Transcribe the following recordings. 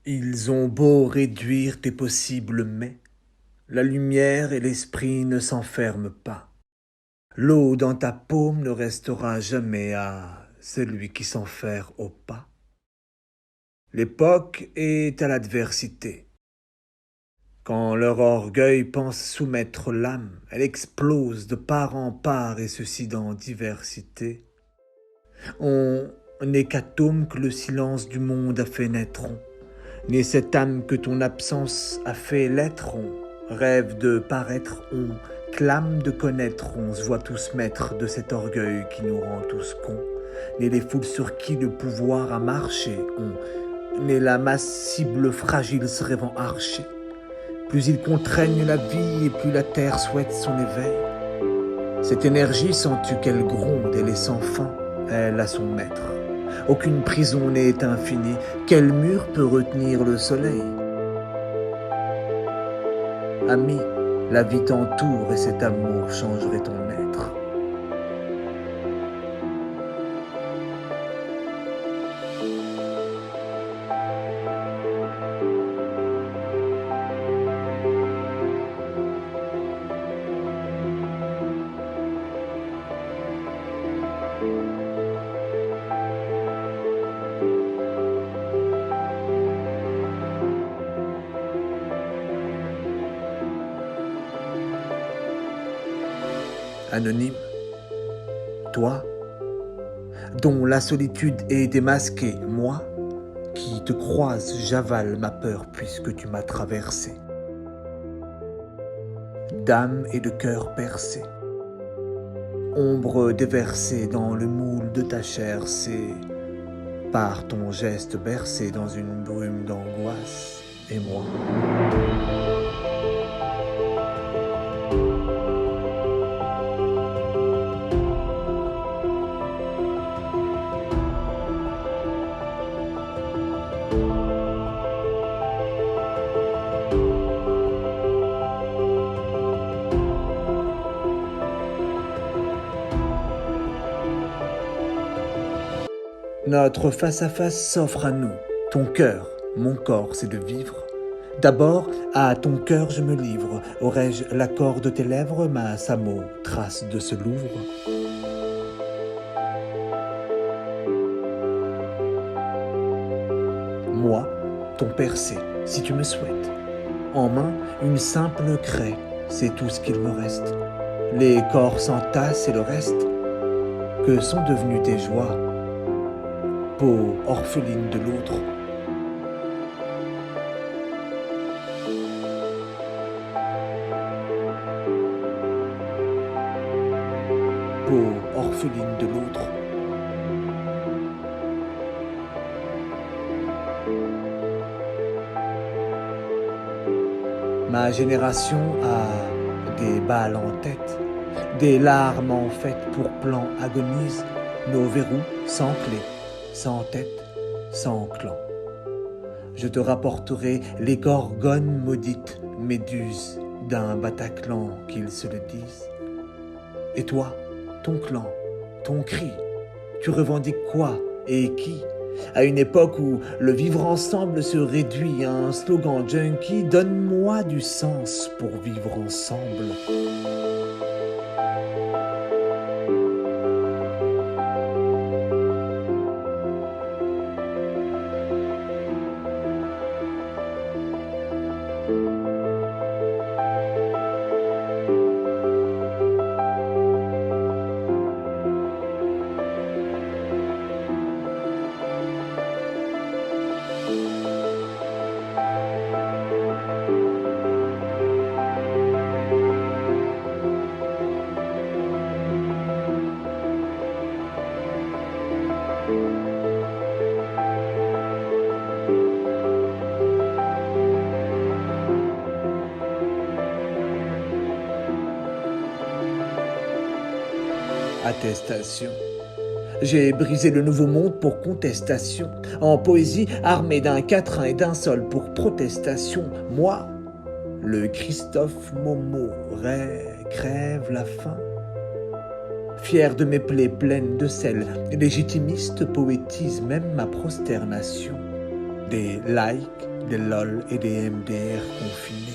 Ils ont beau réduire tes possibles mais, la lumière et l'esprit ne s'enferment pas. L'eau dans ta paume ne restera jamais à celui qui s'enferme au pas. L'époque est à l'adversité. Quand leur orgueil pense soumettre l'âme, elle explose de part en part et ceci dans diversité. On hécatome que le silence du monde a fait naître. Né cette âme que ton absence a fait l'être, on rêve de paraître, on clame de connaître, on se voit tous maîtres de cet orgueil qui nous rend tous cons. Né les foules sur qui le pouvoir a marché, on né la masse cible fragile se rêvant archer. Plus il contraigne la vie et plus la terre souhaite son éveil. Cette énergie, sens-tu qu'elle gronde, elle est sans fin, elle a son maître. Aucune prison n'est infinie, quel mur peut retenir le soleil? Ami, la vie t'entoure et cet amour changerait ton être. Anonyme, toi, dont la solitude est démasquée, moi, qui te croise, j'avale ma peur puisque tu m'as traversé. D'âme et de cœur percé, ombre déversée dans le moule de ta chair, c'est par ton geste bercé dans une brume d'angoisse, et moi. Notre face-à-face s'offre à nous. Ton cœur, mon corps, c'est de vivre. D'abord, à ton cœur je me livre. Aurais-je l'accord de tes lèvres, ma Samo, trace de ce Louvre? Moi, ton percé, si tu me souhaites. En main, une simple craie, c'est tout ce qu'il me reste. Les corps s'entassent et le reste. Que sont devenues tes joies? Peau orpheline de l'autre. Peau orpheline de l'autre. Ma génération a des balles en tête, des larmes en fait pour plan agonisent, nos verrous sans clé, sans tête, sans clan. Je te rapporterai les gorgones maudites, méduses d'un Bataclan, qu'ils se le disent. Et toi, ton clan, ton cri, tu revendiques quoi et qui? À une époque où le vivre ensemble se réduit à un slogan junkie, donne-moi du sens pour vivre ensemble. Attestation. J'ai brisé le nouveau monde pour contestation. En poésie, armé d'un quatrain et d'un sol pour protestation. Moi, le Christophe Momo, crève la faim. Fier de mes plaies pleines de sel, légitimiste poétise même ma prosternation. des likes, des lol et des MDR confinés.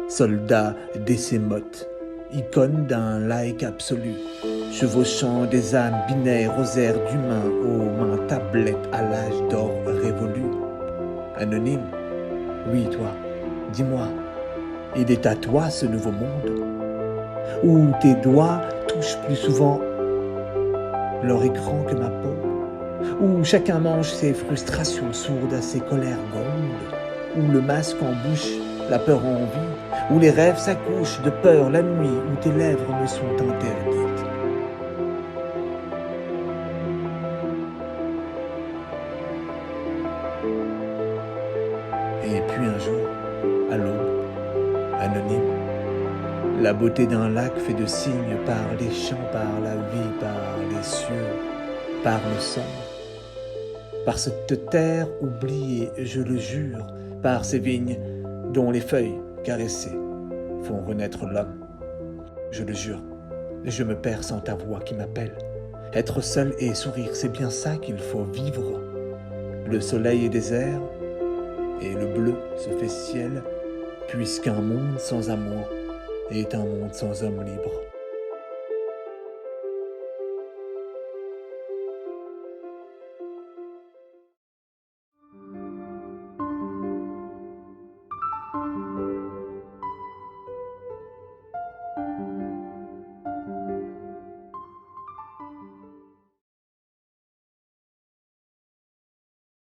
Soldats décémotes, icône d'un like absolu, chevauchant des âmes binaires aux airs d'humains, aux mains tablettes à l'âge d'or révolu. Anonyme, oui toi, dis-moi, il est à toi ce nouveau monde, où tes doigts touchent plus souvent leur écran que ma peau, où chacun mange ses frustrations sourdes à ses colères grondes, où le masque en bouche, la peur en vie, où les rêves s'accouchent de peur la nuit, où tes lèvres me sont interdites. Et puis un jour, à l'aube, anonyme, la beauté d'un lac fait de signes par les champs, par la vie, par les cieux, par le sang, par cette terre oubliée, je le jure, par ces vignes dont les feuilles caressées font renaître l'homme. Je le jure, je me perds sans ta voix qui m'appelle. Être seul et sourire, c'est bien ça qu'il faut vivre. Le soleil est désert et le bleu se fait ciel, puisqu'un monde sans amour est un monde sans homme libre.